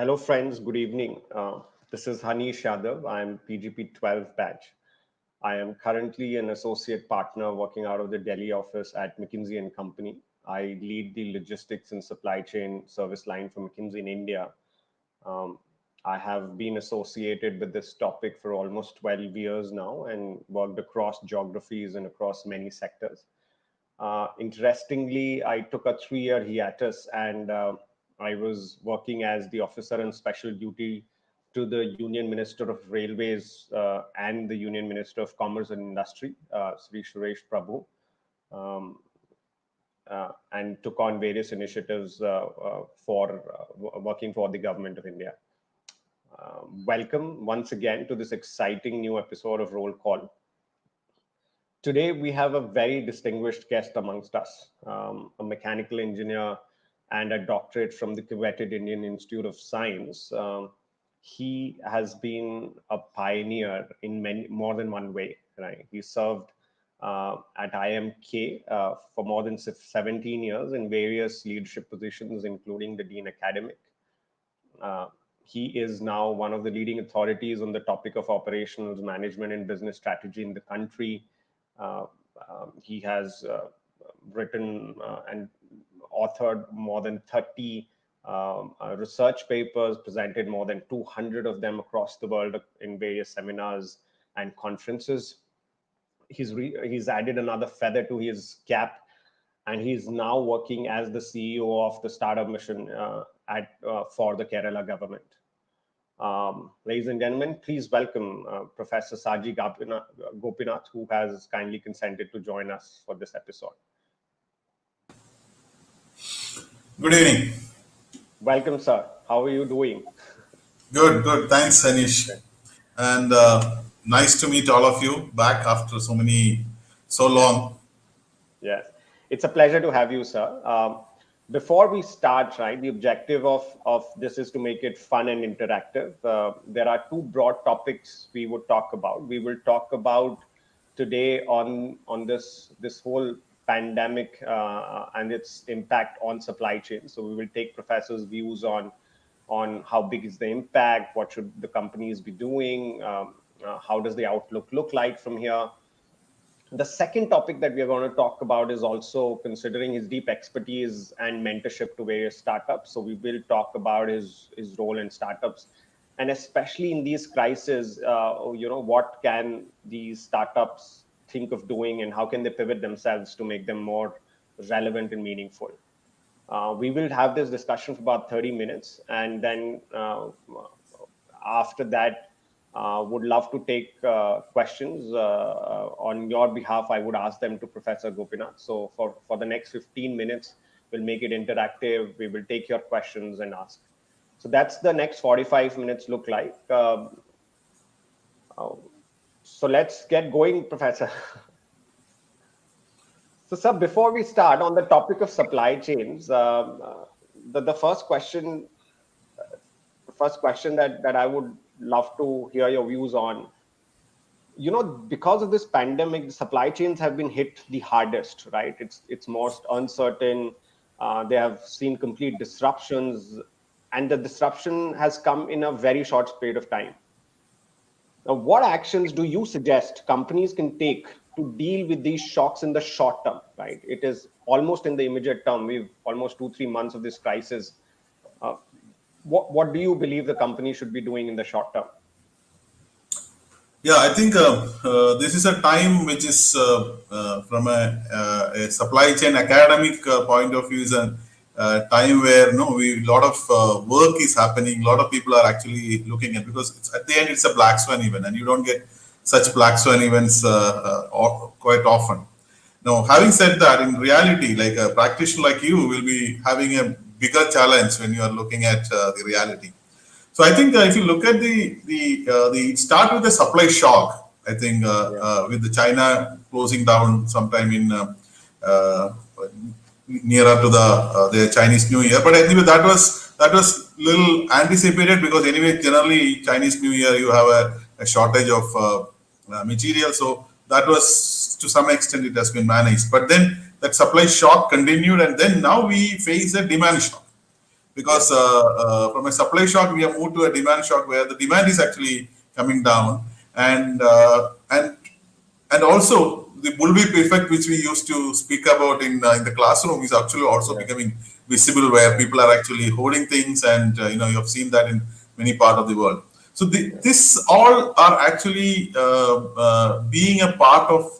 Hello, friends. Good evening. This is Hanish Yadav. I'm PGP 12 batch. I am currently an associate partner working out of the Delhi office at McKinsey Company. I lead the logistics and supply chain service line for McKinsey in India. Um, I have been associated with this topic for almost 12 years now and worked across geographies and across many sectors. Interestingly, I took a 3-year hiatus and I was working as the officer on special duty to the Union Minister of Railways and the Union Minister of Commerce and Industry, Sri Suresh Prabhu, um, and took on various initiatives for working for the government of India. Welcome once again to this exciting new episode of Roll Call. Today, we have a very distinguished guest amongst us, a mechanical engineer and a doctorate from the coveted Indian Institute of Science. He has been a pioneer in more than one way. Right? He served at IIMK for more than 17 years in various leadership positions, including the Dean Academic. He is now one of the leading authorities on the topic of operations management and business strategy in the country. He has written and authored more than 30 research papers, presented more than 200 of them across the world in various seminars and conferences. He's added another feather to his cap, and he's now working as the CEO of the startup mission for the Kerala government. Ladies and gentlemen, please welcome Professor Saji Gopinath, who has kindly consented to join us for this episode. Good evening. Welcome, sir. How are you doing? Good. Thanks, Hanish. And nice to meet all of you back after so long. Yes, it's a pleasure to have you, sir. Before we start, right, the objective of this is to make it fun and interactive. There are two broad topics we would talk about. We will talk about today on this whole pandemic and its impact on supply chain. So we will take professors' views on how big is the impact, what should the companies be doing, how does the outlook look like from here. The second topic that we are going to talk about is also considering his deep expertise and mentorship to various startups. So we will talk about his role in startups, and especially in these crises, what can these startups think of doing and how can they pivot themselves to make them more relevant and meaningful. We will have this discussion for about 30 minutes, and then after that, would love to take questions on your behalf. I would ask them to Professor Gopinath. So for the next 15 minutes, we'll make it interactive. We will take your questions and ask. So that's the next 45 minutes look like. So let's get going, Professor. So, sir, before we start on the topic of supply chains, the first question that I would love to hear your views on, because of this pandemic, the supply chains have been hit the hardest, right? It's most uncertain. They have seen complete disruptions, and the disruption has come in a very short period of time. Now, what actions do you suggest companies can take to deal with these shocks in the short term, right? It is almost in the immediate term. We've almost 2-3 months of this crisis. What do you believe the company should be doing in the short term? Yeah, I think this is a time which is from a supply chain academic point of view is a time where a lot of work is happening. A lot of people are actually looking at, because at the end it's a black swan event, and you don't get such black swan events quite often. Now, having said that, in reality, like a practitioner like you will be having a bigger challenge when you are looking at the reality. So I think if you look at the start with the supply shock, I think with the China closing down sometime in nearer to the Chinese New Year, but anyway that was little anticipated, because anyway generally Chinese New Year you have a shortage of material, so that was to some extent it has been managed. But then that supply shock continued, and then now we face a demand shock. because from a supply shock we have moved to a demand shock where the demand is actually coming down, and also the bullwhip effect, which we used to speak about in the classroom, is actually also becoming visible, where people are actually holding things, and you have seen that in many parts of the world. So this all are actually being a part of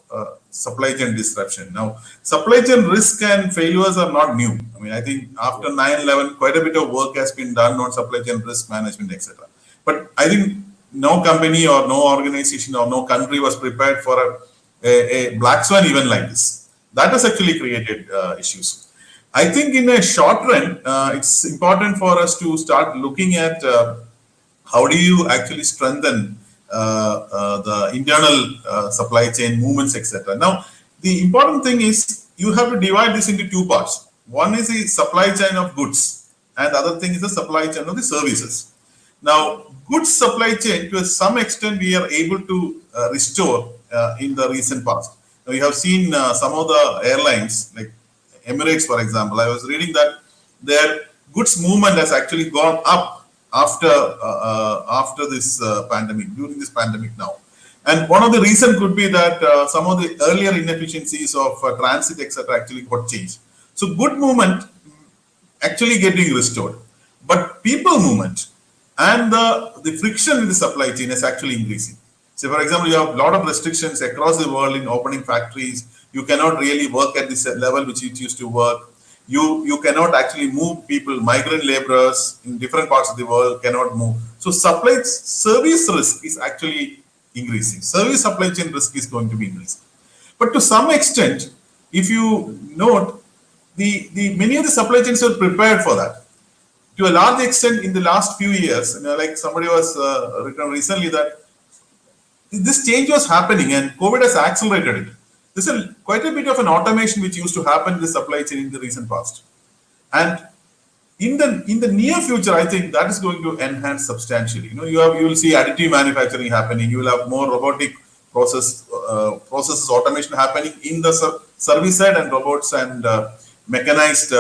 supply chain disruption. Now, supply chain risk and failures are not new. I mean, I think after 9/11, quite a bit of work has been done on supply chain risk management, etc. But I think no company or no organization or no country was prepared for a black swan event like this. That has actually created issues. I think in a short run, it's important for us to start looking at how do you actually strengthen the internal supply chain movements, etc. Now, the important thing is you have to divide this into two parts. One is the supply chain of goods, and the other thing is the supply chain of the services. Now, goods supply chain, to some extent, we are able to restore in the recent past. Now, you have seen some of the airlines, like Emirates, for example. I was reading that their goods movement has actually gone up after this pandemic, during this pandemic now. And one of the reasons could be that some of the earlier inefficiencies of transit, etc., actually got changed. So, good movement actually getting restored, but people movement and the friction in the supply chain is actually increasing. So, for example, you have a lot of restrictions across the world in opening factories. You cannot really work at this level which it used to work. You cannot actually move people. Migrant laborers in different parts of the world cannot move. So, service risk is actually increasing. Service supply chain risk is going to be increasing. But to some extent, if you note, the many of the supply chains are prepared for that. To a large extent, in the last few years, like somebody was written recently that this change was happening and COVID has accelerated it. There's quite a bit of an automation which used to happen in the supply chain in the recent past. And in the near future, I think that is going to enhance substantially. You will see additive manufacturing happening. You will have more robotic processes automation happening in the service side, and robots and mechanized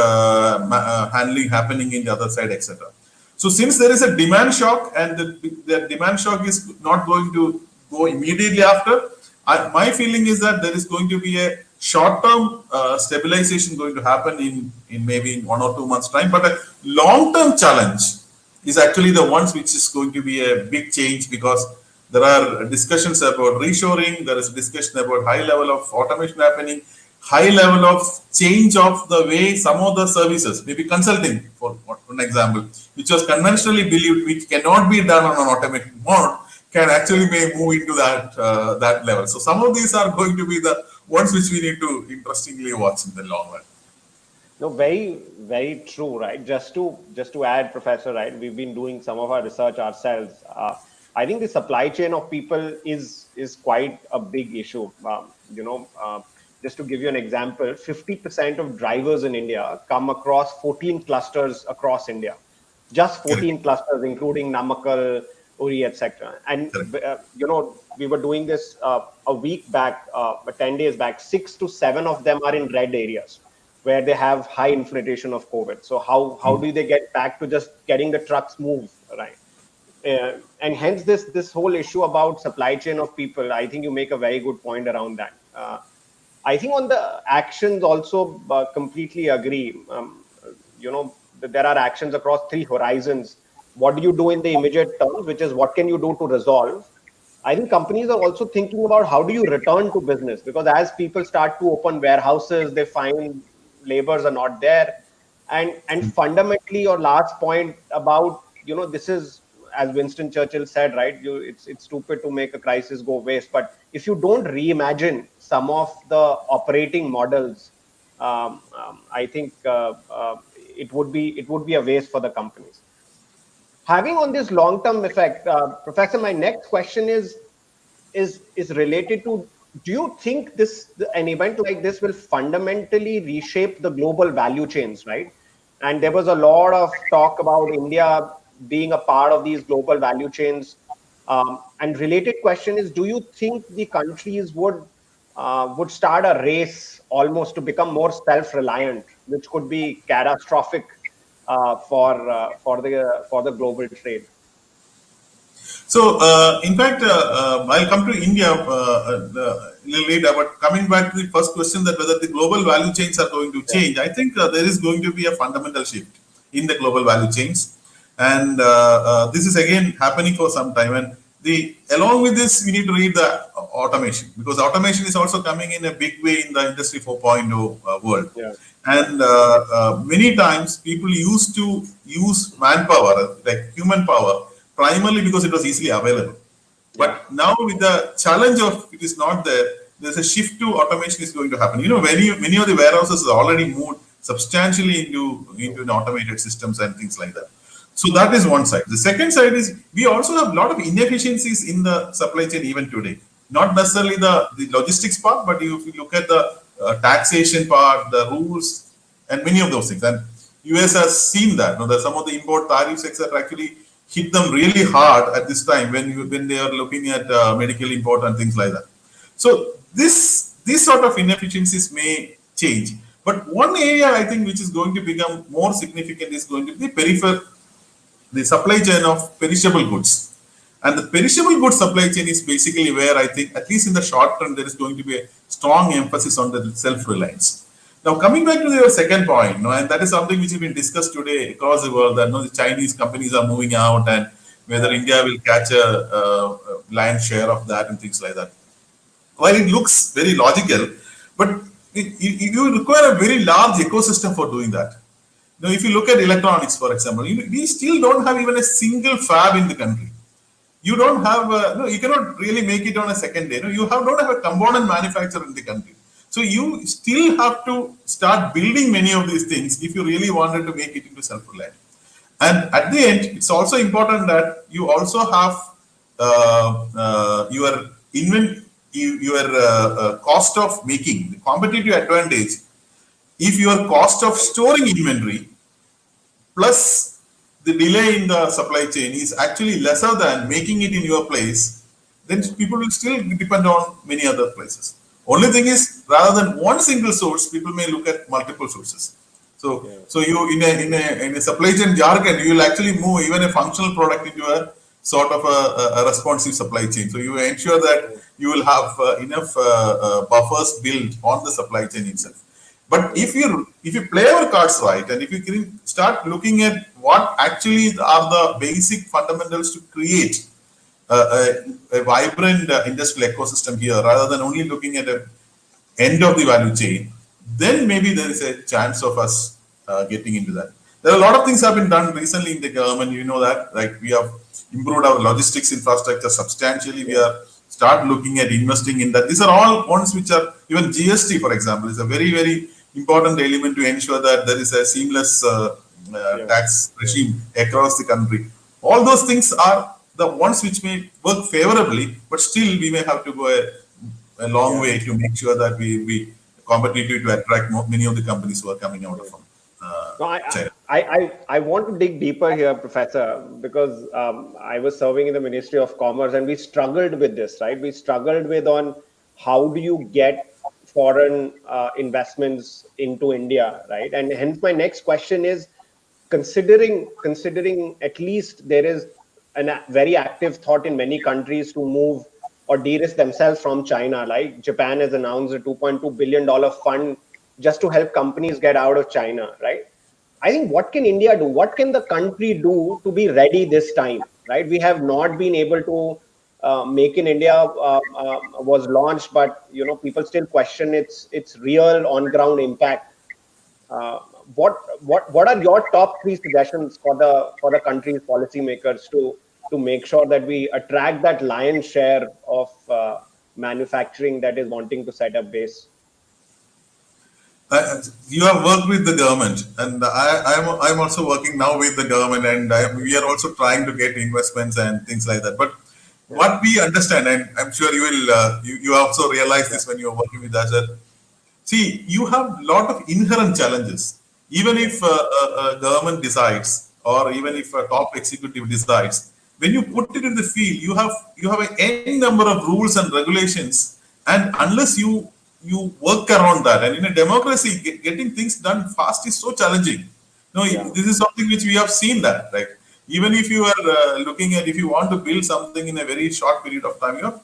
handling happening in the other side, etc. So since there is a demand shock, and the demand shock is not going to go immediately after, my feeling is that there is going to be a short-term stabilization going to happen in maybe in 1 or 2 months' time. But a long-term challenge is actually the ones which is going to be a big change, because there are discussions about reshoring, there is discussion about high level of automation happening, high level of change of the way some of the services, maybe consulting, for an example, which was conventionally believed which cannot be done on an automated mode, can actually may move into that level. So some of these are going to be the ones which we need to interestingly watch in the long run. No, very, very true, right? Just to add, Professor, right? We've been doing some of our research ourselves. I think the supply chain of people is quite a big issue. Just to give you an example, 50% of drivers in India come across 14 clusters across India. Just 14 clusters, including Namakkal, Uri, etc. And, we were doing this a week back, 10 days back. 6 to 7 of them are in red areas where they have high infiltration of COVID. So how do they get back to just getting the trucks move, right? And hence this whole issue about supply chain of people, I think you make a very good point around that. I think on the actions also completely agree. There are actions across 3 horizons. What do you do in the immediate terms, which is what can you do to resolve? I think companies are also thinking about how do you return to business, because as people start to open warehouses, they find laborers are not there. And fundamentally, your last point about, this is, as Winston Churchill said, right? It's stupid to make a crisis go waste. But if you don't reimagine some of the operating models, I think it would be a waste for the companies. Having on this long-term effect, Professor, my next question is related to: do you think an event like this will fundamentally reshape the global value chains, right? And there was a lot of talk about India being a part of these global value chains. And related question is: do you think the countries would start a race almost to become more self-reliant, which could be catastrophic for the global trade? So, in fact, I'll come to India a little later, but coming back to the first question that whether the global value chains are going to change, I think there is going to be a fundamental shift in the global value chains. And this is again happening for some time. And along with this, we need to read the automation, because automation is also coming in a big way in the Industry 4.0 world. Yeah. And many times people used to use manpower, like human power, primarily because it was easily available. But now with the challenge of it is not there, there's a shift to automation is going to happen. Many of the warehouses are already moved substantially into automated systems and things like that. So that is one side. The second side is we also have a lot of inefficiencies in the supply chain even today. Not necessarily the logistics part, but if you look at the taxation part, the rules, and many of those things. And US has seen that. That some of the import tariffs, etc., actually hit them really hard at this time when they are looking at medical import and things like that. So these sort of inefficiencies may change. But one area I think which is going to become more significant is going to be the supply chain of perishable goods. And the perishable goods supply chain is basically where I think, at least in the short term, there is going to be a strong emphasis on the self-reliance. Now, coming back to your second point, and that is something which has been discussed today across the world, that the Chinese companies are moving out and whether India will catch a lion's share of that and things like that. While it looks very logical, but you require a very large ecosystem for doing that. Now, if you look at electronics, for example, we still don't have even a single fab in the country. You don't have, you cannot really make it on a second day. You don't have a component manufacturer in the country. So you still have to start building many of these things if you really wanted to make it into self-reliant. And at the end, it's also important that you also have your cost of making, the competitive advantage. If your cost of storing inventory plus the delay in the supply chain is actually lesser than making it in your place, then people will still depend on many other places. Only thing is, rather than one single source, people may look at multiple sources. So you in a supply chain jargon, you will actually move even a functional product into a sort of a responsive supply chain. So you ensure that you will have enough buffers built on the supply chain itself. But if you play our cards right, and if you can start looking at what actually are the basic fundamentals to create a vibrant industrial ecosystem here, rather than only looking at the end of the value chain, then maybe there is a chance of us getting into that. There are a lot of things have been done recently in the government. You know that, like we have improved our logistics infrastructure substantially. We are start looking at investing in that. These are all ones which are, even GST, for example, is a very, very important element to ensure that there is a seamless tax regime across the country. All those things are the ones which may work favorably, but still we may have to go a long way to make sure that we be competitive to attract many of the companies who are coming out from China. I want to dig deeper here, Professor, because I was serving in the Ministry of Commerce and we struggled with this, right? We struggled with on how do you get foreign investments into India, right? And hence my next question is, considering at least there is a very active thought in many countries to move or de-risk themselves from China, like Japan has announced a $2.2 billion fund just to help companies get out of China, right? I think what can India do? What can the country do to be ready this time, right? We have not been able to Make in India was launched, but people still question its real on-ground impact. What are your top three suggestions for the country's policymakers to make sure that we attract that lion's share of manufacturing that is wanting to set up base? You have worked with the government, and I'm also working now with the government, and we are also trying to get investments and things like that. But what we understand, and I'm sure you will, you also realize this when you're working with us, that see, you have a lot of inherent challenges. Even if a government decides, or even if a top executive decides, when you put it in the field, you have an n number of rules and regulations, and unless you work around that, and in a democracy, getting things done fast is so challenging. No, Yeah. this is something which we have seen that, right? Even if you are looking at, if you want to build something in a very short period of time, you have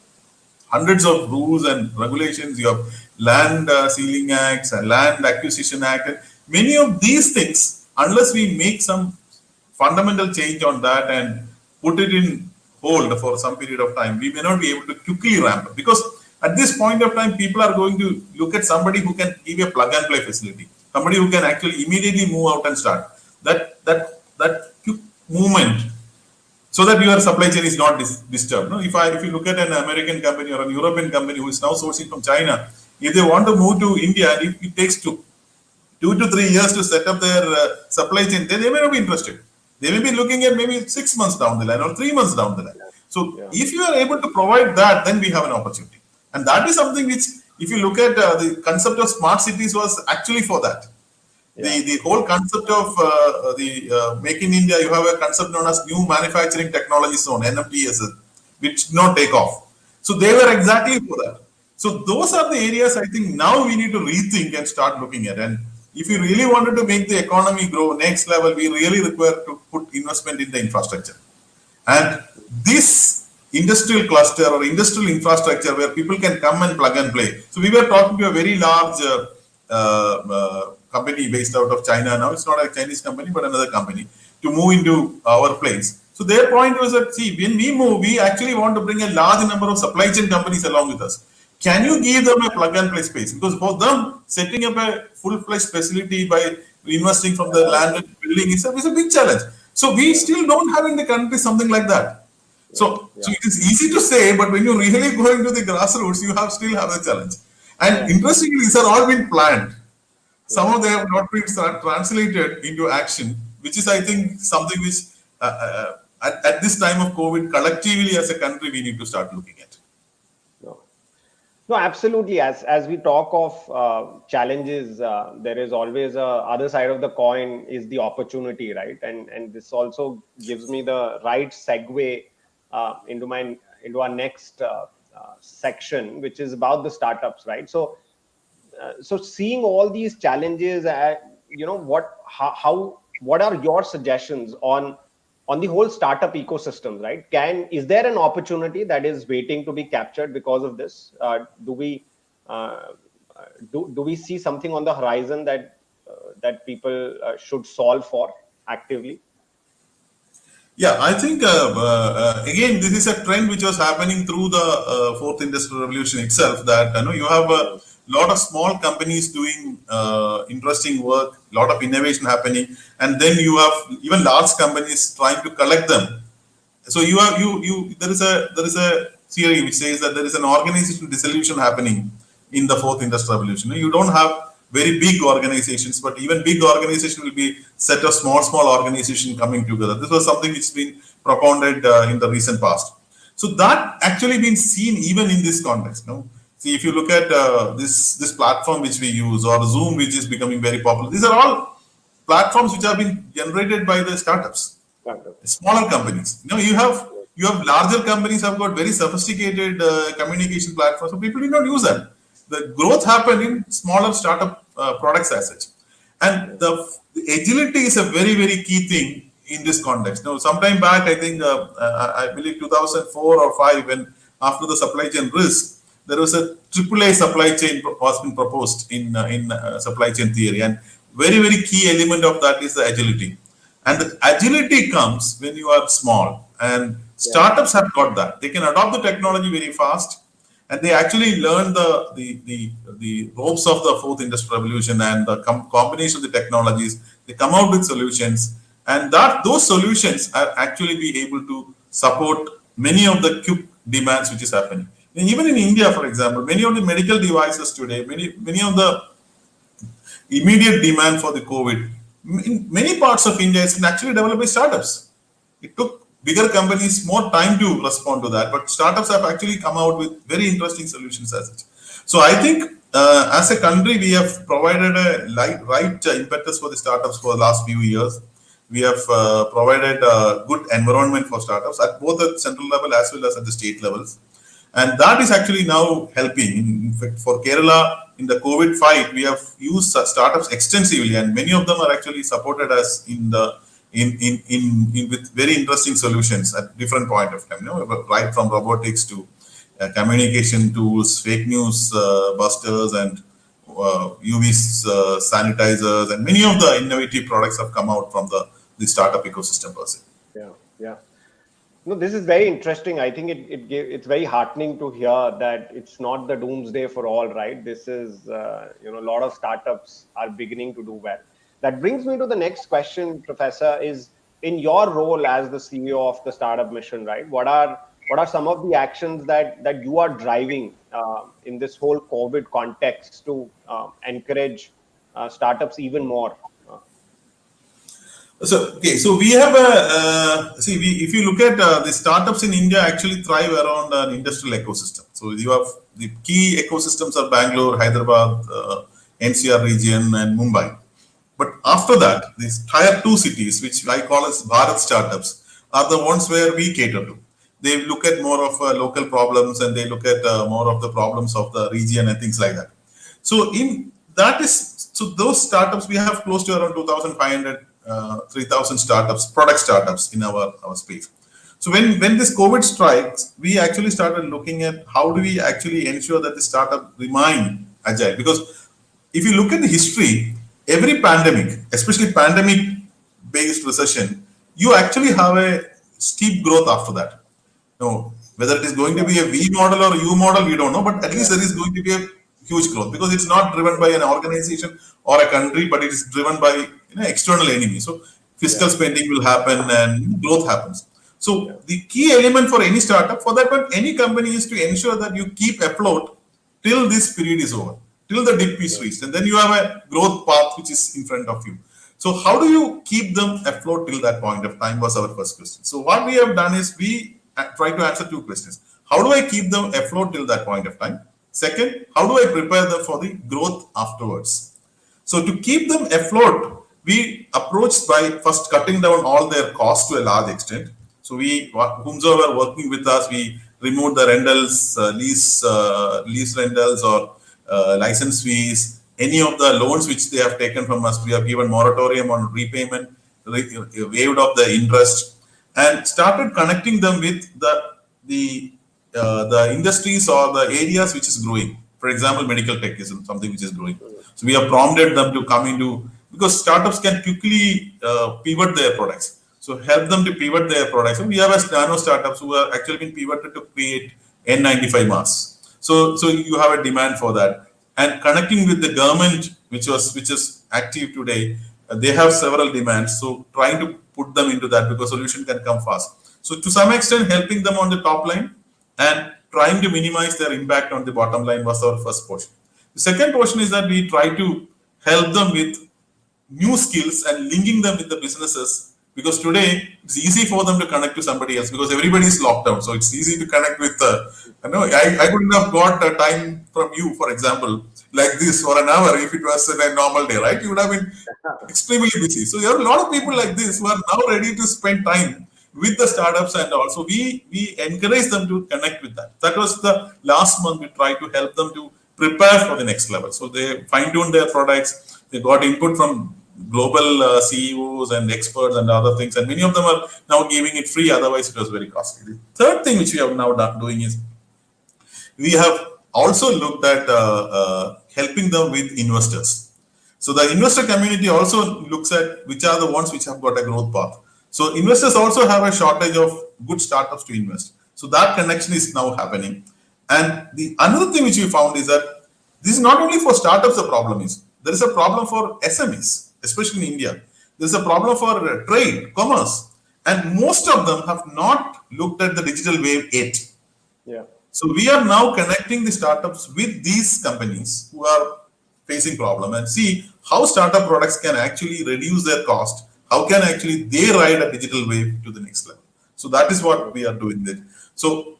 hundreds of rules and regulations. You have land ceiling acts and land acquisition act, and many of these things, unless we make some fundamental change on that and put it in hold for some period of time, we may not be able to quickly ramp up, because at this point of time, people are going to look at somebody who can give a plug and play facility, somebody who can actually immediately move out and start that quick movement, so that your supply chain is not disturbed. No, if you look at an American company or an European company who is now sourcing from China, if they want to move to India, it takes 2 to 3 years to set up their supply chain. They may not be interested. They may be looking at maybe 6 months down the line or 3 months down the line. So Yeah. if you are able to provide that, then we have an opportunity. And that is something which, if you look at the concept of smart cities, was actually for that. Yeah. The whole concept of the Make in India, you have a concept known as New Manufacturing Technology Zone, NMTS, which did not take off. So they were exactly for that. So those are the areas I think now we need to rethink and start looking at. And if you really wanted to make the economy grow next level, we really require to put investment in the infrastructure. And this industrial cluster or industrial infrastructure where people can come and plug and play. So we were talking to a very large company based out of China. Now it's not a Chinese company, but another company, to move into our place. So their point was that, see, when we move, we actually want to bring a large number of supply chain companies along with us. Can you give them a plug and play space? Because for them, setting up a full-fledged facility by investing from the land and building is a big challenge. So we still don't have in the country something like that. So it is easy to say, but when you really go into the grassroots, you still have a challenge. And interestingly, these are all been planned. Some of them have not been translated into action, which is, I think, something which at this time of COVID, collectively as a country, we need to start looking at. No, absolutely. As we talk of challenges, there is always a other side of the coin is the opportunity, right? And this also gives me the right segue into our next section, which is about the startups, right? So seeing all these challenges, what are your suggestions on the whole startup ecosystem, right? Is there an opportunity that is waiting to be captured because of this? Do we see something on the horizon that people should solve for actively? Yeah, I think again, this is a trend which was happening through the fourth industrial revolution itself. That you have a lot of small companies doing interesting work, lot of innovation happening, and then you have even large companies trying to collect them. So there is a theory which says that there is an organizational dissolution happening in the fourth industrial revolution. You don't have very big organizations, but even big organization will be set of small organization coming together. This was something which has been propounded in the recent past. So that actually been seen even in this context. See, if you look at this platform which we use, or Zoom, which is becoming very popular, these are all platforms which have been generated by the startups, smaller companies. You have larger companies have got very sophisticated communication platforms, so people do not use them. The growth happened in smaller startup products as such. And the agility is a very, very key thing in this context. Sometime back, I think, I believe 2004 or 5, when after the supply chain risk, there was a AAA supply chain was been proposed in supply chain theory. And very, very key element of that is the agility. And the agility comes when you are small. And startups have got that. They can adopt the technology very fast. And they actually learn the ropes of the fourth industrial revolution and the combination of the technologies. They come out with solutions, and those solutions are actually be able to support many of the quick demands which is happening. And even in India, for example, many of the medical devices today, many of the immediate demand for the COVID, in many parts of India, is actually developed by startups. It took bigger companies more time to respond to that, but startups have actually come out with very interesting solutions as such. So I think as a country, we have provided a right impetus for the startups for the last few years. We have provided a good environment for startups at both the central level as well as at the state levels. And that is actually now helping. In fact, for Kerala, the COVID fight, we have used startups extensively, and many of them are actually supported us in with very interesting solutions at different point of time. Right from robotics to communication tools, fake news busters, and UV sanitizers, and many of the innovative products have come out from the startup ecosystem per se. Yeah, yeah. No, this is very interesting. I think it's very heartening to hear that it's not the doomsday for all, right? This is, a lot of startups are beginning to do well. That brings me to the next question, Professor, is in your role as the CEO of the Startup Mission, right? What are some of the actions that you are driving in this whole COVID context to encourage startups even more? So we have if you look at the startups in India actually thrive around an industrial ecosystem. So you have the key ecosystems are Bangalore, Hyderabad, NCR region, and Mumbai. But after that, these tier 2 cities, which I call as Bharat startups, are the ones where we cater to. They look at more of local problems, and they look at more of the problems of the region and things like that. So those startups, we have close to around 2,500, 3,000 startups, product startups in our space. So when this COVID strikes, we actually started looking at how do we actually ensure that the startup remain agile. Because if you look at the history, every pandemic, especially pandemic-based recession, you actually have a steep growth after that. Whether it is going to be a V model or U model, we don't know, but at least there is going to be a huge growth because it's not driven by an organization or a country, but it is driven by external enemies. So fiscal spending will happen and growth happens. So the key element for any startup, for that one, any company is to ensure that you keep afloat till this period is over, till the dip is reached, and then you have a growth path which is in front of you. So how do you keep them afloat till that point of time was our first question. So what we have done is we try to answer two questions. How do I keep them afloat till that point of time? Second, how do I prepare them for the growth afterwards? So to keep them afloat, we approached by first cutting down all their costs to a large extent. So whomsoever working with us, we removed the rentals, lease rentals or license fees, any of the loans which they have taken from us. We have given moratorium on repayment, waived off the interest, and started connecting them with the industries or the areas which is growing. For example, medical tech is something which is growing. So we have prompted them to come into, because startups can quickly pivot their products. So help them to pivot their products. And we have a nano startups who have actually been pivoted to create N95 masks. So you have a demand for that. And connecting with the government, which is active today, they have several demands. So trying to put them into that because solution can come fast. So to some extent, helping them on the top line and trying to minimize their impact on the bottom line was our first portion. The second portion is that we try to help them with new skills and linking them with the businesses, because today it's easy for them to connect to somebody else because everybody is locked down. So it's easy to connect with, I couldn't have got time from you, for example, like this for an hour if it was a normal day, right? You would have been extremely busy. So there are a lot of people like this who are now ready to spend time with the startups, and also we encourage them to connect with that. That was the last month we tried to help them to prepare for the next level. So they fine-tuned their products, they got input from global CEOs and experts and other things, and many of them are now giving it free, otherwise it was very costly. The third thing which we have now doing is we have also looked at helping them with investors. So the investor community also looks at which are the ones which have got a growth path. So investors also have a shortage of good startups to invest. So that connection is now happening. And the another thing which we found is that this is not only for startups the problem is. There is a problem for SMEs, especially in India. There is a problem for trade, commerce. And most of them have not looked at the digital wave yet. Yeah. So we are now connecting the startups with these companies who are facing problem and see how startup products can actually reduce their cost. How can actually they ride a digital wave to the next level? So that is what we are doing there. So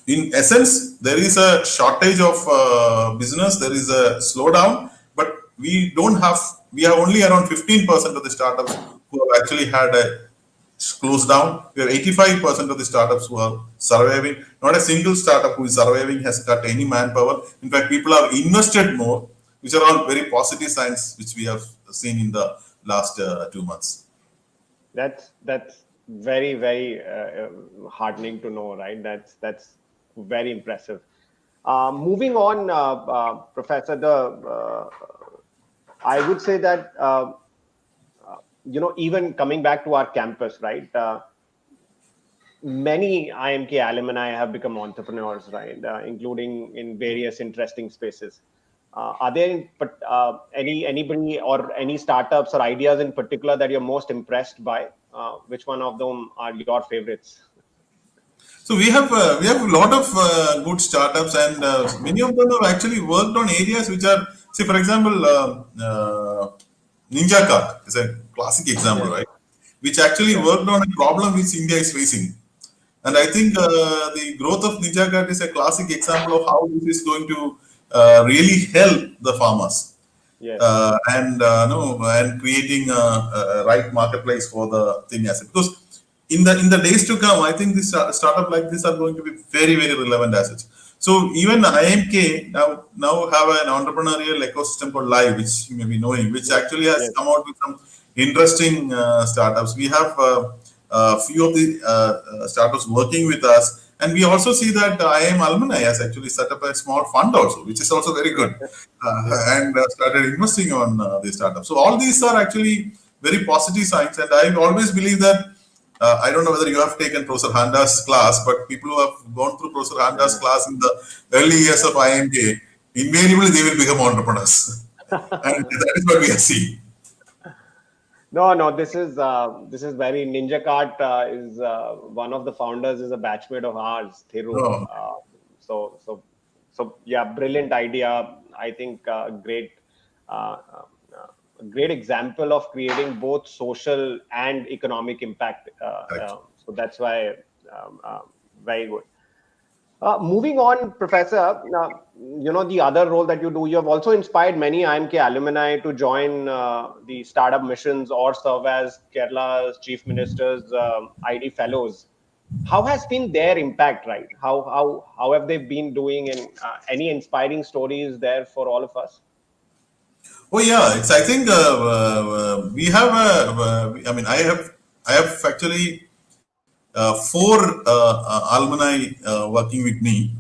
in essence, there is a shortage of business, there is a slowdown, but we have only around 15% of the startups who have actually had a closed down. We have 85% of the startups who are surviving. Not a single startup who is surviving has cut any manpower. In fact, people have invested more, which are all very positive signs which we have seen in the last 2 months. That's very heartening to know, right? That's very impressive. Moving on, Professor, I would say that even coming back to our campus, right? Many IIMK alumni have become entrepreneurs, right? Including in various interesting spaces. Are there anybody or any startups or ideas in particular that you're most impressed by? Which one of them are your favorites? So we have a lot of good startups, and many of them have actually worked on areas which are, say, for example, Ninja Cart is a classic example, right? Which actually worked on a problem which India is facing. And I think the growth of Ninja Cart is a classic example of how this is going to really help the farmers. Yes. And creating a right marketplace for the thing as it, because in the days to come, I think this startup like this are going to be very relevant assets. So even IIMK now have an entrepreneurial ecosystem called Live, which you may be knowing, which actually has come out with some interesting startups. We have a few of the startups working with us, and we also see that IIM Alumni has actually set up a small fund also, which is also very good, and started investing on these startups. So all these are actually very positive signs, and I always believe that I don't know whether you have taken Professor Handa's class, but people who have gone through Professor Handa's class in the early years of IIMK, invariably they will become entrepreneurs, and that is what we are seeing. No, this is very Ninja Cart is one of the founders is a batchmate of ours, Thiru. Oh. So yeah, brilliant idea. I think great example of creating both social and economic impact. So that's why very good. Moving on, Professor, the other role that you do, you have also inspired many IIMK alumni to join the startup missions or serve as Kerala's chief minister's ID fellows. How has been their impact, right? How have they been doing, and any inspiring stories there for all of us? Oh yeah, I think we have I have actually four alumni working with me.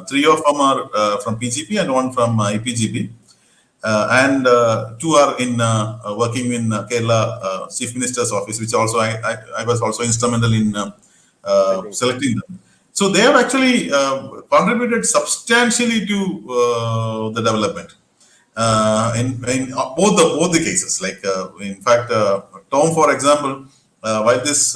Three of them are from PGP and one from IPGP, and two are in working in Kerala Chief Minister's office, which also I was also instrumental in selecting them. So they have actually contributed substantially to the development. In both the cases, like in fact, Tom, for example, while this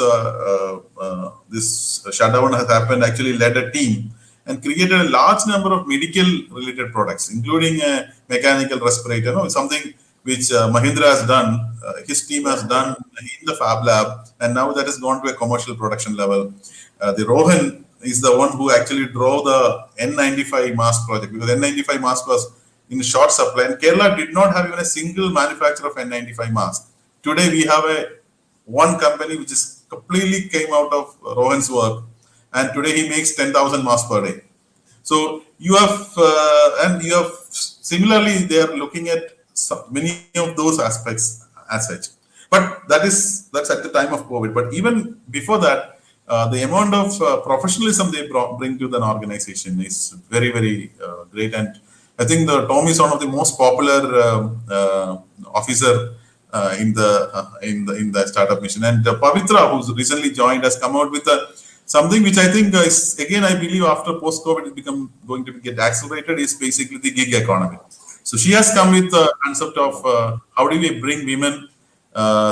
shutdown has happened, actually led a team and created a large number of medical related products, including a mechanical respirator, something which Mahindra has done, his team has done in the Fab Lab, and now that has gone to a commercial production level. The Rohan is the one who actually drove the N95 mask project, because N95 mask was in short supply, and Kerala did not have even a single manufacturer of N95 mask. Today we have one company which is completely came out of Rohan's work, and today he makes 10,000 masks per day. So you have similarly they are looking at many of those aspects as such. But that's at the time of COVID. But even before that, the amount of professionalism they bring to the organization is very great. And I think Tom is one of the most popular officer in the startup mission. And Pavitra, who's recently joined, has come out with something which I think is, again, I believe after post-COVID is going to get accelerated, is basically the gig economy. So she has come with the concept of how do we bring women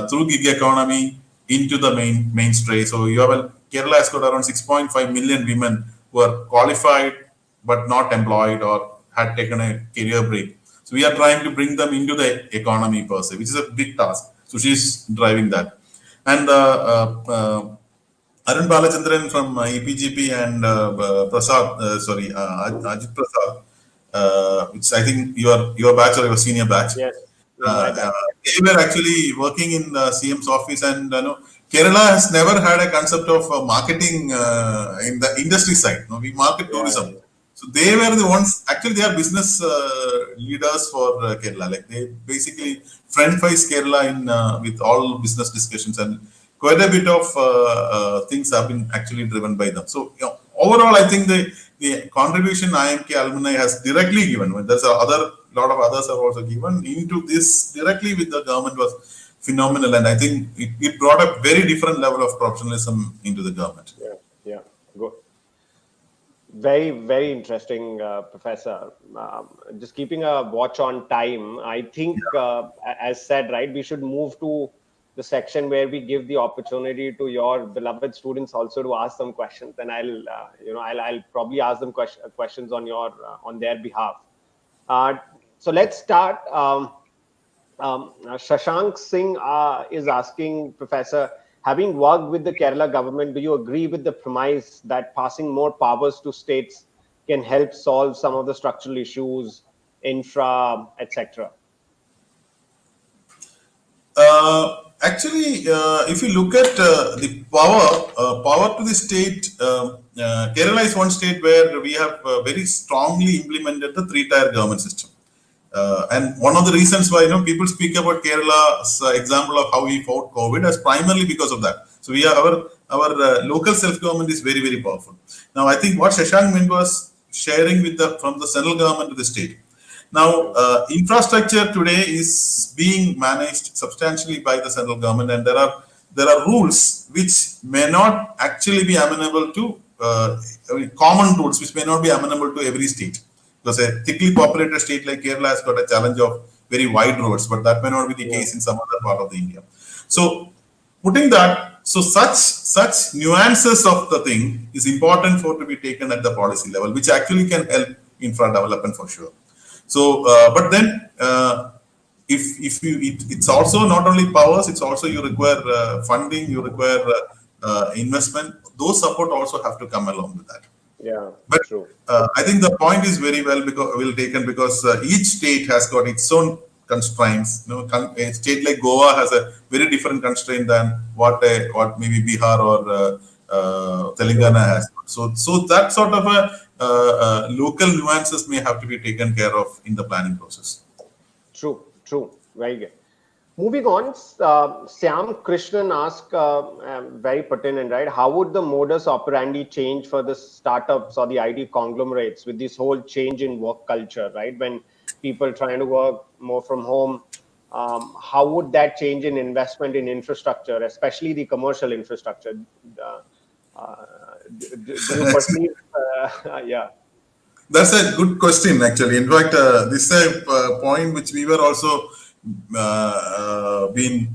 through gig economy into the mainstream. So Kerala has got around 6.5 million women who are qualified but not employed or had taken a career break. So we are trying to bring them into the economy per se, which is a big task. So she's driving that. And Arun Balachandran from EPGP and Ajit Prasad, which I think your batch or your senior batch. Yes. My bad. They were actually working in the CM's office, and Kerala has never had a concept of marketing in the industry side. We market tourism. Yeah. So they were the ones, actually they are business leaders for Kerala. Like they basically front face Kerala in with all business discussions, and quite a bit of things have been actually driven by them. So overall, I think the contribution IIMK alumni has directly given. When there's a lot of others have also given into this directly with the government was phenomenal, and I think it brought a very different level of professionalism into the government. Yeah. Good. Very, very interesting, Professor. Just keeping a watch on time, I think, as said, right, we should move to the section where we give the opportunity to your beloved students also to ask some questions, and I'll probably ask them questions on their behalf. So let's start. Shashank Singh is asking, Professor, having worked with the Kerala government, do you agree with the premise that passing more powers to states can help solve some of the structural issues, infra, etc.? Actually, if you look at the power to the state, Kerala is one state where we have very strongly implemented the three-tier government system. And one of the reasons why people speak about Kerala's example of how we fought COVID is primarily because of that. So we are our local self-government is very, very powerful. Now, I think what Shashank meant was sharing with from the central government to the state. Now, infrastructure today is being managed substantially by the central government, and there are rules which may not actually be amenable to common rules, which may not be amenable to every state. Because a thickly populated state like Kerala has got a challenge of very wide roads, but that may not be the case in some other part of the India. So, putting that, so such nuances of the thing is important for to be taken at the policy level, which actually can help infra development for sure. So, but then if you, it's also not only powers, it's also you require funding, you require investment. Those support also have to come along with that. Yeah, but true. I think the point is very well taken because each state has got its own constraints. A state like Goa has a very different constraint than what maybe Bihar or Telangana has. So that sort of a local nuances may have to be taken care of in the planning process. True. Very good. Moving on, Syam Krishnan asked, very pertinent, right? How would the modus operandi change for the startups or the IT conglomerates with this whole change in work culture, right? When people trying to work more from home, how would that change in investment in infrastructure, especially the commercial infrastructure? Do you perceive? Yeah. That's a good question, actually. In fact, this is a point which we were also been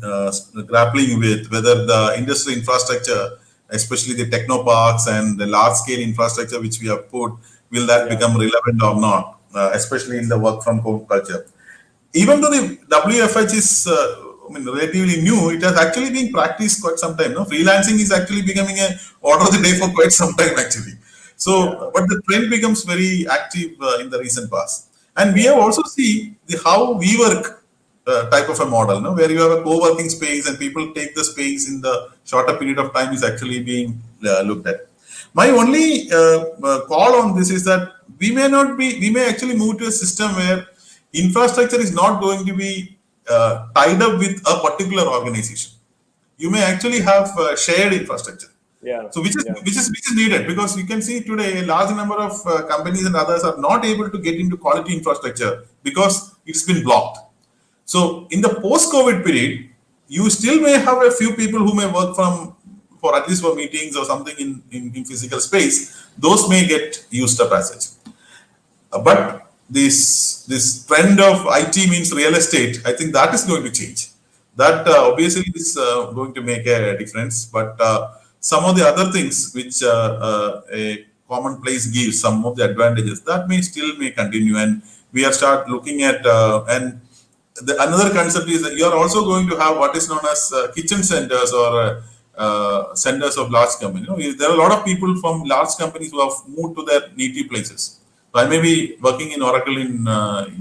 grappling with, whether the industry infrastructure, especially the techno parks and the large scale infrastructure which we have put, will that become relevant or not, especially in the work from home culture. Even though the WFH is relatively new, it has actually been practiced quite some time. Freelancing is actually becoming a order of the day for quite some time actually. So, but the trend becomes very active in the recent past. And we have also seen how we work type of a model, where you have a co-working space and people take the space in the shorter period of time is actually being looked at. My only call on this is that we may actually move to a system where infrastructure is not going to be tied up with a particular organization. You may actually have shared infrastructure. Yeah. So which is needed, because you can see today a large number of companies and others are not able to get into quality infrastructure because it's been blocked. So in the post-COVID period, you still may have a few people who may work for at least for meetings or something in physical space. Those may get used up as such. But this trend of IT means real estate, I think that is going to change. That obviously is going to make a difference. But some of the other things which a common place gives, some of the advantages, that may continue. And we are start looking at and another concept is that you are also going to have what is known as kitchen centers or centers of large companies. There are a lot of people from large companies who have moved to their native places. So I may be working in Oracle in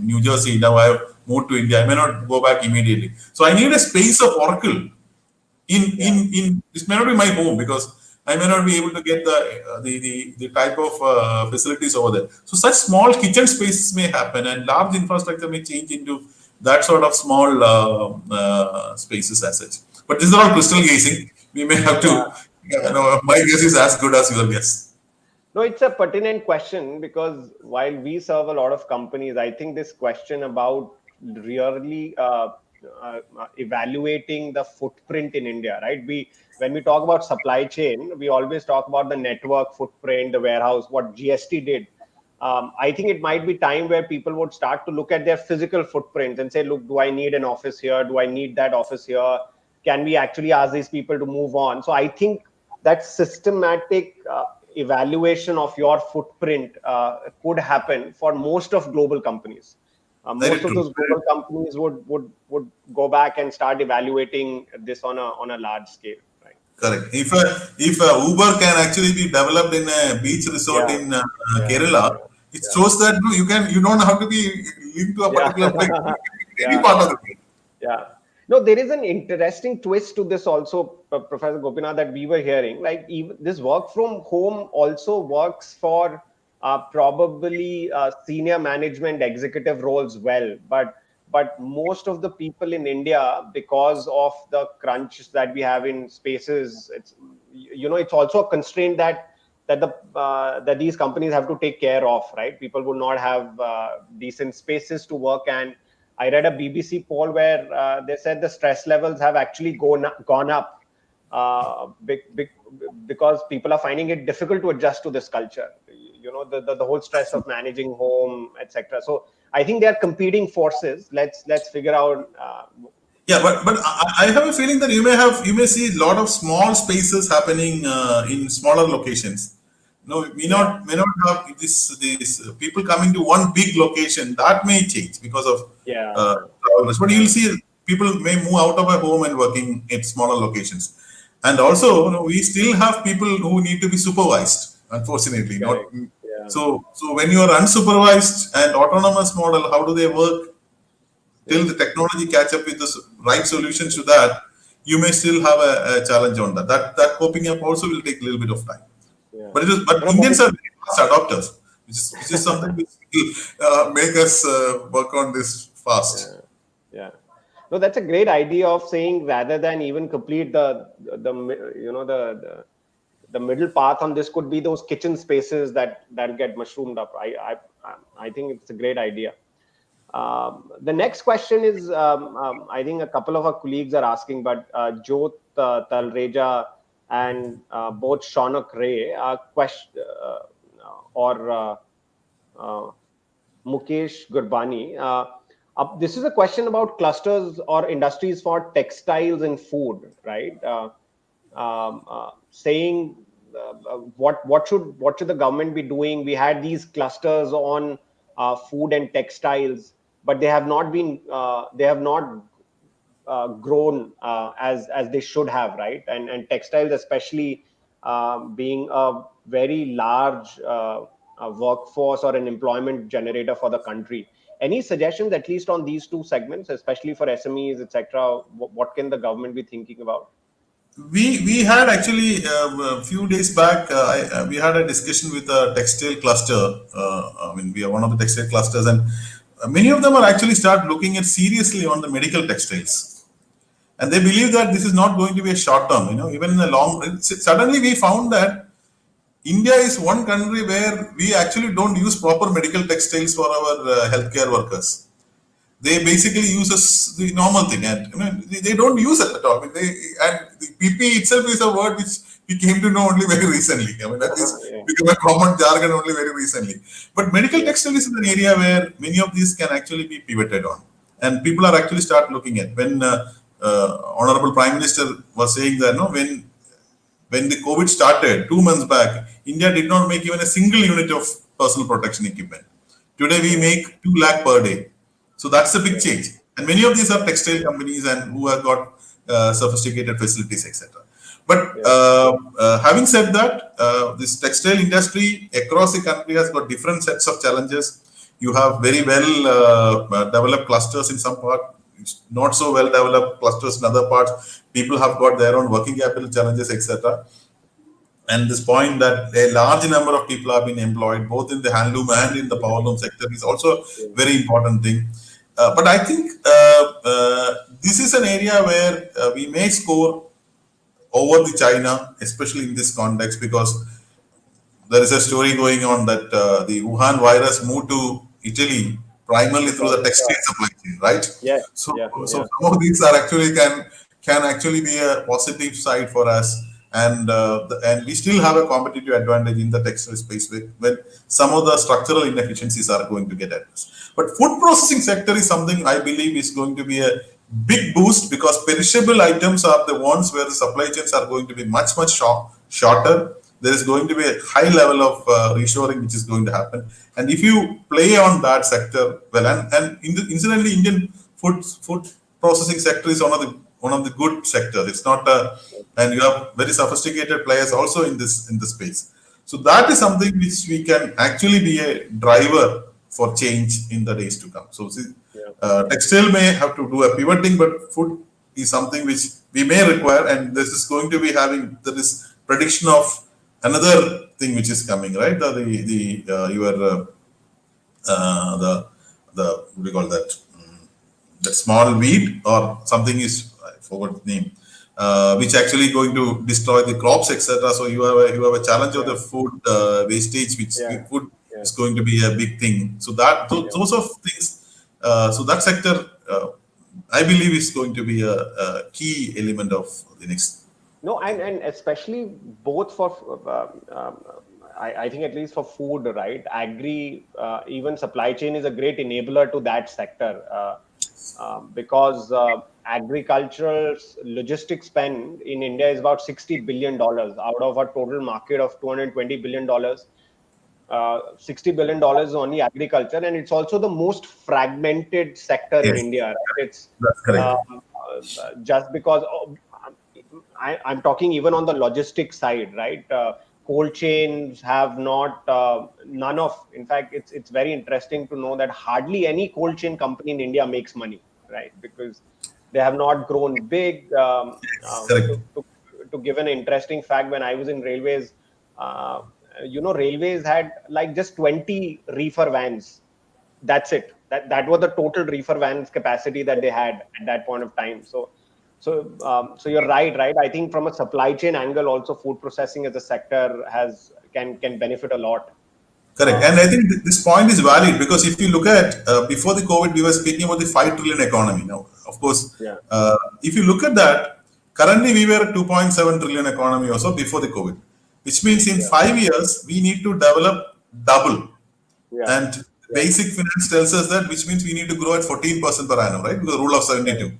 New Jersey. Now I have move to India. I may not go back immediately. So I need a space of Oracle in this may not be my home because I may not be able to get the type of facilities over there. So such small kitchen spaces may happen, and large infrastructure may change into that sort of small spaces as such. But these are all crystal gazing. We may have to. My guess is as good as your guess. No, it's a pertinent question because while we serve a lot of companies, I think this question about really evaluating the footprint in India, right? When we talk about supply chain, we always talk about the network footprint, the warehouse, what GST did. I think it might be time where people would start to look at their physical footprints and say, look, do I need an office here? Do I need that office here? Can we actually ask these people to move on? So I think that systematic evaluation of your footprint could happen for most of global companies. Most of those global companies would go back and start evaluating this on a large scale. Right? Correct. If Uber can actually be developed in a beach resort in Kerala, it shows that you don't have to be linked to a particular place. Any part of the world. Yeah. No, there is an interesting twist to this also, Professor Gopinath, that we were hearing. Like even this work from home also works for probably senior management executive roles well, but most of the people in India, because of the crunch that we have in spaces, it's also a constraint that these companies have to take care of, right? People will not have decent spaces to work. And I read a BBC poll where they said the stress levels have actually gone up because people are finding it difficult to adjust to this culture. The whole stress of managing home, etc. So I think they are competing forces. Let's figure out. But I have a feeling that you may see a lot of small spaces happening in smaller locations. We may not have these people coming to one big location. That may change because of but you'll see people may move out of a home and working at smaller locations. And also, we still have people who need to be supervised. Unfortunately, So when you are unsupervised and autonomous model, how do they work? Till the technology catch up with the right solutions to that, you may still have a challenge on that. That coping up also will take a little bit of time. But Indians are very fast adopters, which is something which will make us work on this fast. Yeah. No, that's a great idea of saying rather than even complete the middle path on this could be those kitchen spaces that get mushroomed up. I think it's a great idea. The next question is, I think a couple of our colleagues are asking, but Jyot Talreja and both Shaunak Ray or Mukesh Gurbani. This is a question about clusters or industries for textiles and food, right? Saying what should the government be doing? We had these clusters on food and textiles, but they have not grown as they should have, right? And textiles, especially being a very large workforce or an employment generator for the country. Any suggestions, at least on these two segments, especially for SMEs, etc.? What can the government be thinking about? We had actually a few days back. We had a discussion with a textile cluster. We are one of the textile clusters, and many of them are actually start looking at seriously on the medical textiles, and they believe that this is not going to be a short term. Even in the long. Suddenly, we found that India is one country where we actually don't use proper medical textiles for our healthcare workers. They basically use the normal thing, and they don't use it at all. And the PPE itself is a word which we came to know only very recently. That is become a common jargon only very recently. But medical textile is an area where many of these can actually be pivoted on, and people are actually start looking at. When Honorable Prime Minister was saying that when the COVID started 2 months back, India did not make even a single unit of personal protection equipment. Today we make 2 lakh per day. So that's a big change. And many of these are textile companies and who have got sophisticated facilities, etc. But having said that, this textile industry across the country has got different sets of challenges. You have very well developed clusters in some part, not so well developed clusters in other parts. People have got their own working capital challenges, etc. And this point that a large number of people have been employed both in the handloom and in the powerloom sector is also very important thing. But I think this is an area where we may score over the China, especially in this context, because there is a story going on that the Wuhan virus moved to Italy primarily through the textile supply chain, right? Yes, So, yes, so yes. some of these are actually can actually be a positive side for us, and we still have a competitive advantage in the textile space when some of the structural inefficiencies are going to get addressed. But food processing sector is something I believe is going to be a big boost because perishable items are the ones where the supply chains are going to be much shorter. There is going to be a high level of reshoring which is going to happen. And if you play on that sector well, incidentally, Indian food processing sector is one of the good sectors. It's not and you have very sophisticated players also in this space. So that is something which we can actually be a driver for change in the days to come. So see, textile may have to do a pivoting, but food is something which we may require, and this is going to be having there is prediction of another thing which is coming, right? The what do you call that? That small weed or something is I forgot the name, which actually going to destroy the crops, etc. So you have a challenge of the food wastage, which food is going to be a big thing. So that those of things, so that sector, I believe, is going to be a key element of the next. No, and especially both for, I think at least for food, right? Agri, even supply chain is a great enabler to that sector because agricultural logistics spend in India is about $60 billion out of a total market of $220 billion. $60 billion is only agriculture, and it's also the most fragmented sector in Yes, India. Right? It's that's correct. just because I'm talking even on the logistics side, right? Cold chains have not none of. In fact, it's very interesting to know that hardly any cold chain company in India makes money, right? Because they have not grown big. Correct. To give an interesting fact, when I was in railways, railways had like just 20 reefer vans. That's it. That was the total reefer vans capacity that they had at that point of time. So you're right. I think from a supply chain angle, also food processing as a sector can benefit a lot. Correct. And I think this point is valid because if you look at before the COVID, we were speaking about the 5 trillion economy. Now, of course, if you look at that, currently we were a 2.7 trillion economy also before the COVID, which means in 5 years, we need to develop double. And basic finance tells us that, which means we need to grow at 14% per annum, right? Because the rule of 72.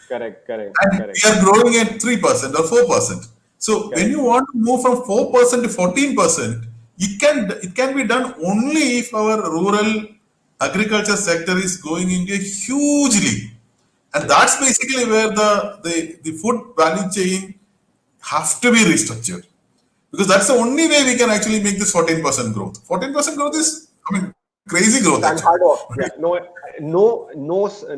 Correct. And we are growing at 3% or 4%. So when you want to move from 4% to 14%, it can be done only if our rural agriculture sector is going into a huge leap. And that's basically where the food value chain have to be restructured. Because that's the only way we can actually make this 14% growth. 14% growth is, crazy growth It's actually. unheard of.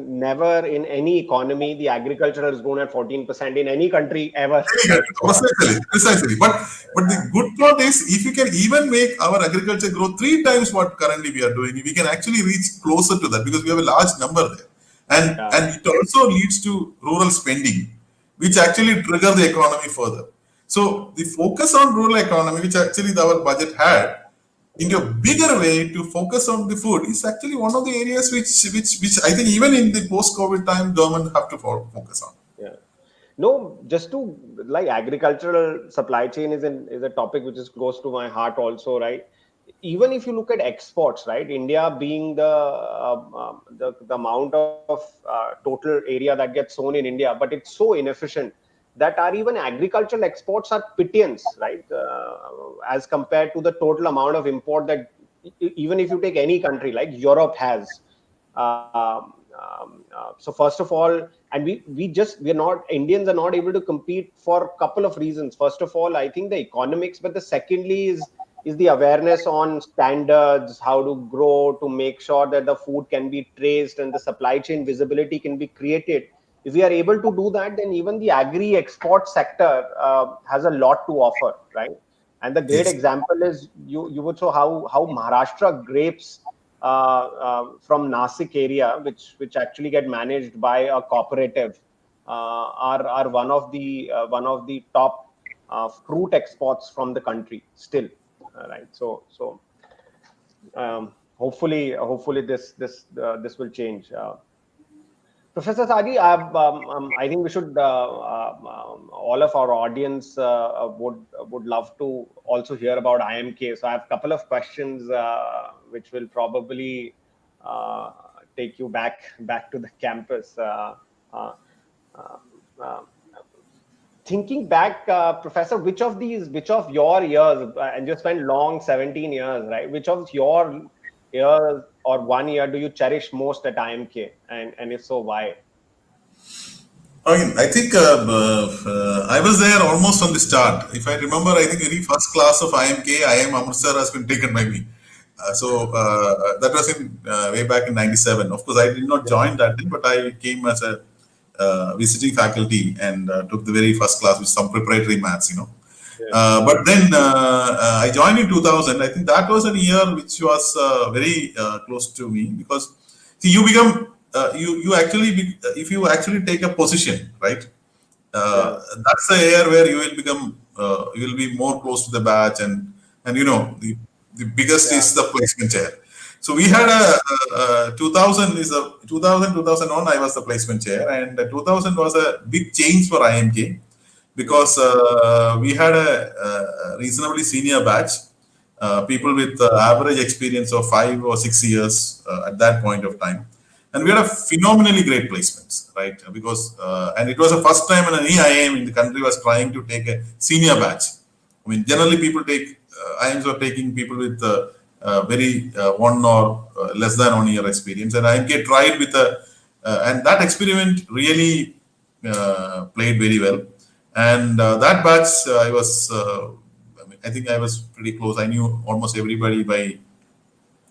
Never in any economy the agriculture has grown at 14% in any country ever. Precisely. But the good part is if you can even make our agriculture grow 3 times what currently we are doing, we can actually reach closer to that because we have a large number there. And it also leads to rural spending, which actually trigger the economy further. So the focus on rural economy, which actually our budget had, in a bigger way to focus on the food is actually one of the areas which I think even in the post-COVID time, government have to focus on. No, just to like agricultural supply chain is a topic which is close to my heart also, right? Even if you look at exports, right? India being the amount of total area that gets sown in India, but it's so inefficient that our even agricultural exports are pittance, right? As compared to the total amount of import that even if you take any country like Europe has. So first of all, and we're not, Indians are not able to compete for a couple of reasons. First of all, I think the economics, but the secondly is is the awareness on standards, how to grow, to make sure that the food can be traced and the supply chain visibility can be created. If we are able to do that, then even the agri export sector has a lot to offer, right? And the great Yes. example is you would show how Maharashtra grapes from Nasik area, which actually get managed by a cooperative, are one of the top fruit exports from the country still, right? Hopefully this will change. Professor Saji, I think we should, all of our audience would love to also hear about IIMK. So I have a couple of questions which will probably take you back to the campus. Uh, uh, uh, Thinking back, Professor, which of your years, and you spent long 17 years, right? Which of your years or 1 year do you cherish most at IIMK, and if so, why? I mean, I think I was there almost from the start. If I remember, I think very first class of IMK, IIM Amritsar has been taken by me. That was in way back in '97. Of course, I did not join that day, but I came as a visiting faculty and took the very first class with some preparatory maths, Yeah, But then I joined in 2000. I think that was a year which was very close to me because see, you become you actually if you actually take a position, right? yeah, That's the year where you will become you will be more close to the batch and the biggest yeah, is the placement chair. So we had yeah, a 2000 is a 2001 I was the placement chair, and 2000 was a big change for IMK yeah, because we had a reasonably senior batch, people with average experience of 5 or 6 years at that point of time, and we had a phenomenally great placements, right? Because and it was the first time an IIM in the country was trying to take a senior batch. I mean, generally people take IIMs were taking people with very 1 or less than 1 year experience, and IIMK tried with a and that experiment really played very well. And that batch, I was, I think I was pretty close. I knew almost everybody by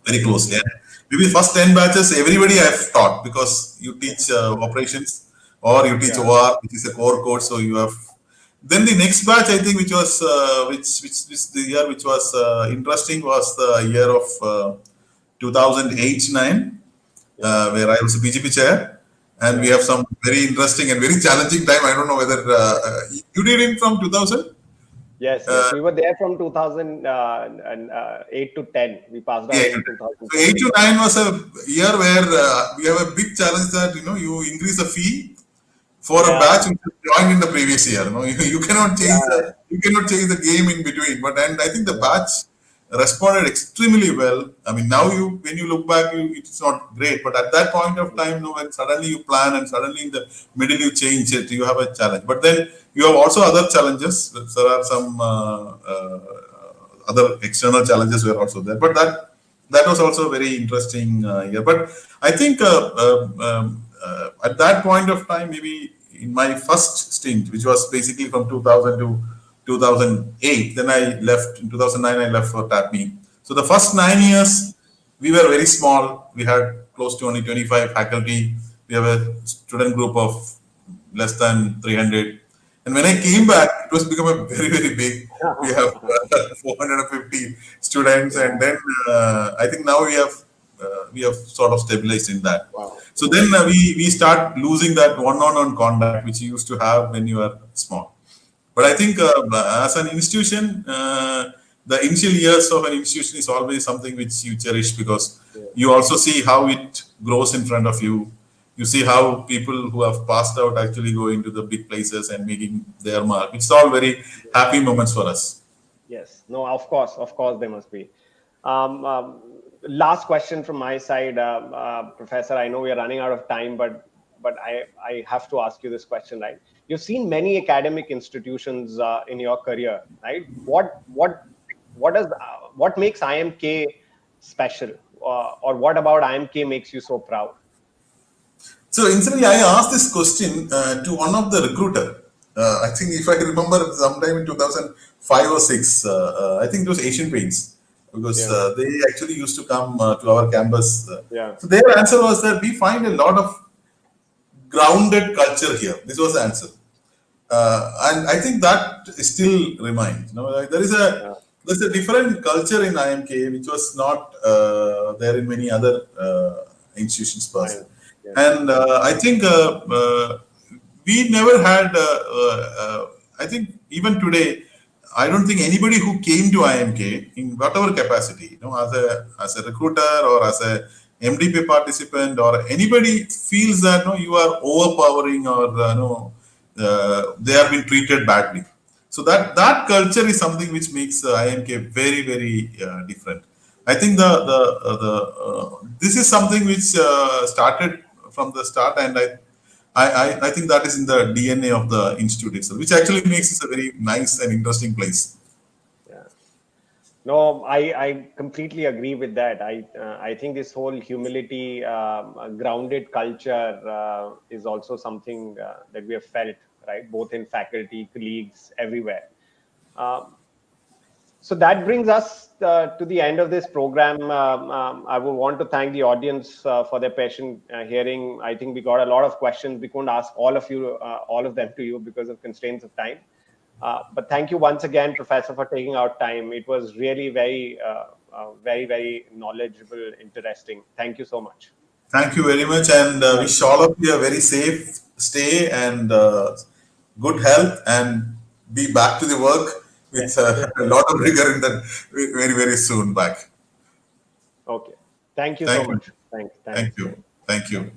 very closely. And maybe the first 10 batches, everybody I've taught because you teach operations or you teach yeah, OR, which is a core course. So you have. Then the next batch, I think, which was which the year which was interesting was the year of 2008-9, yeah. where I was a BGP chair, and we Yeah. have some very interesting and very challenging time. I don't know whether you did it from 2000. Yes, Uh, yes. We were there from 2008 to 10. We passed yeah, out in so 8 2010. to 9 was a year where we have a big challenge that you increase the fee for a Yeah, batch which is joined in the previous year. You cannot change yeah, the game in between. But and I think the yeah. batch responded extremely well. I mean, now when you look back, it's not great. But at that point of time, when suddenly you plan and suddenly in the middle you change it, you have a challenge. But then you have also other challenges. There are some other external challenges were also there. But that was also very interesting year. But I think at that point of time, maybe in my first stint, which was basically from 2000 to 2008, then I left in 2009. I left for TAPME. So the first 9 years, we were very small. We had close to only 25 faculty. We have a student group of less than 300. And when I came back, it was become a very, very big. We have 450 students, Yeah. and then I think now we have sort of stabilized in that. Wow. So then we start losing that one-on-one contact which you used to have when you were small. But I think as an institution, the initial years of an institution is always something which you cherish because Yeah. you also see how it grows in front of you. You see how people who have passed out actually go into the big places and making their mark. It's all very happy moments for us. Yes. No, of course, there must be. Last question from my side, Professor. I know we are running out of time, but I have to ask you this question, right? You've seen many academic institutions in your career, right? What makes IIMK special, or what about IIMK makes you so proud? So incidentally, I asked this question to one of the recruiter. I think if I remember, sometime in 2005 or six, I think it was Asian Paints, because Yeah, they actually used to come to our campus. yeah, So their answer was that we find a lot of grounded culture here. This was the answer. And I think that still remains. Like yeah. there's a different culture in IMK which was not there in many other institutions per I se. know. Yes. And I think we never had. I think even today, I don't think anybody who came to IMK in whatever capacity, as a recruiter or as a MDP participant or anybody feels that you are overpowering or they are being treated badly. So that culture is something which makes IMK very very different. I think this is something which started from the start, and I think that is in the DNA of the institute itself, which actually makes it a very nice and interesting place. Yeah. No, I completely agree with that. I think this whole humility, grounded culture is also something that we have felt, right? Both in faculty, colleagues, everywhere. Um, so that brings us to the end of this program. I would want to thank the audience for their patient hearing. I think we got a lot of questions. We couldn't ask all of them to you because of constraints of time. But thank you once again, Professor, for taking out time. It was really very, very knowledgeable, interesting. Thank you so much. Thank you very much, and Thank wish you. all of you a very safe stay and good health, and be back to the work with a lot of rigor in that very very soon back. Okay. Thank you so Thank you, much. Thanks. thank Thanks. you, Thanks. thank you.